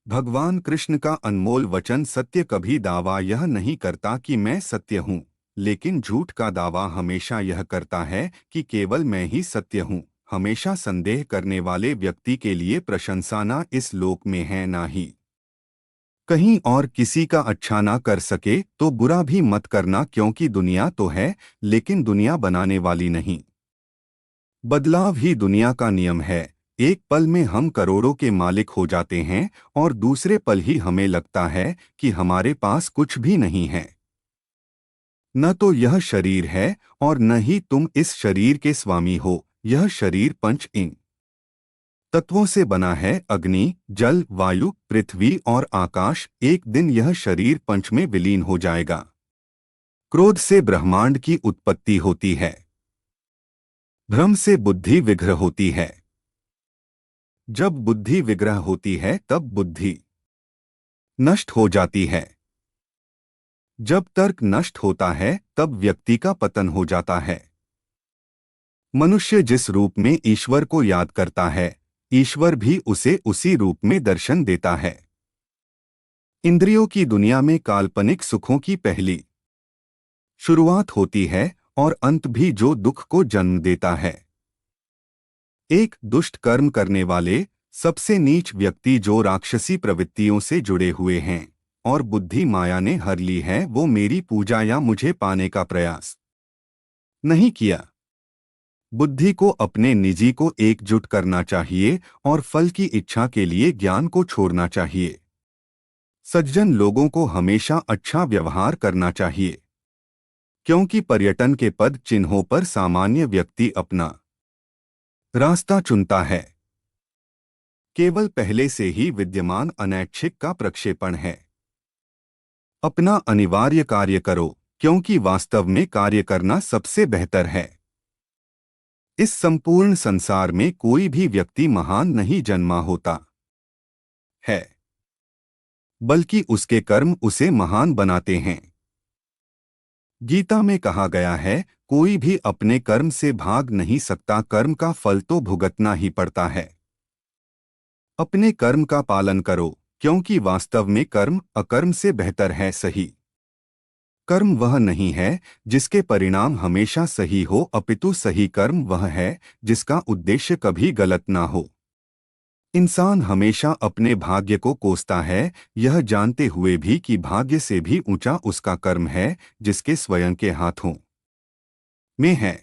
भगवान कृष्ण का अनमोल वचन सत्य कभी दावा यह नहीं करता कि मैं सत्य हूँ, लेकिन झूठ का दावा हमेशा यह करता है कि केवल मैं ही सत्य हूँ। हमेशा संदेह करने वाले व्यक्ति के लिए प्रशंसा ना इस लोक में है ना ही कहीं और। किसी का अच्छा ना कर सके तो बुरा भी मत करना, क्योंकि दुनिया तो है लेकिन दुनिया बनाने वाली नहीं। बदलाव ही दुनिया का नियम है। एक पल में हम करोड़ों के मालिक हो जाते हैं और दूसरे पल ही हमें लगता है कि हमारे पास कुछ भी नहीं है। न तो यह शरीर है और न ही तुम इस शरीर के स्वामी हो। यह शरीर पंच इन तत्वों से बना है, अग्नि, जल, वायु, पृथ्वी और आकाश। एक दिन यह शरीर पंच में विलीन हो जाएगा। क्रोध से ब्रह्मांड की उत्पत्ति होती है। भ्रम से बुद्धि विग्रह होती है। जब बुद्धि विग्रह होती है तब बुद्धि नष्ट हो जाती है। जब तर्क नष्ट होता है तब व्यक्ति का पतन हो जाता है। मनुष्य जिस रूप में ईश्वर को याद करता है, ईश्वर भी उसे उसी रूप में दर्शन देता है। इंद्रियों की दुनिया में काल्पनिक सुखों की पहली शुरुआत होती है और अंत भी जो दुख को जन्म देता है। एक दुष्ट कर्म करने वाले सबसे नीच व्यक्ति जो राक्षसी प्रवृत्तियों से जुड़े हुए हैं और बुद्धि माया ने हर ली है, वो मेरी पूजा या मुझे पाने का प्रयास नहीं किया। बुद्धि को अपने निजी को एकजुट करना चाहिए और फल की इच्छा के लिए ज्ञान को छोड़ना चाहिए। सज्जन लोगों को हमेशा अच्छा व्यवहार करना चाहिए, क्योंकि पर्यटन के पद चिन्हों पर सामान्य व्यक्ति अपना रास्ता चुनता है। केवल पहले से ही विद्यमान अनैच्छिक का प्रक्षेपण है। अपना अनिवार्य कार्य करो, क्योंकि वास्तव में कार्य करना सबसे बेहतर है। इस संपूर्ण संसार में कोई भी व्यक्ति महान नहीं जन्मा होता है, बल्कि उसके कर्म उसे महान बनाते हैं। गीता में कहा गया है, कोई भी अपने कर्म से भाग नहीं सकता, कर्म का फल तो भुगतना ही पड़ता है। अपने कर्म का पालन करो, क्योंकि वास्तव में कर्म अकर्म से बेहतर है। सही कर्म वह नहीं है जिसके परिणाम हमेशा सही हो, अपितु सही कर्म वह है जिसका उद्देश्य कभी गलत ना हो। इंसान हमेशा अपने भाग्य को कोसता है, यह जानते हुए भी कि भाग्य से भी ऊंचा उसका कर्म है जिसके स्वयं के हाथों में है।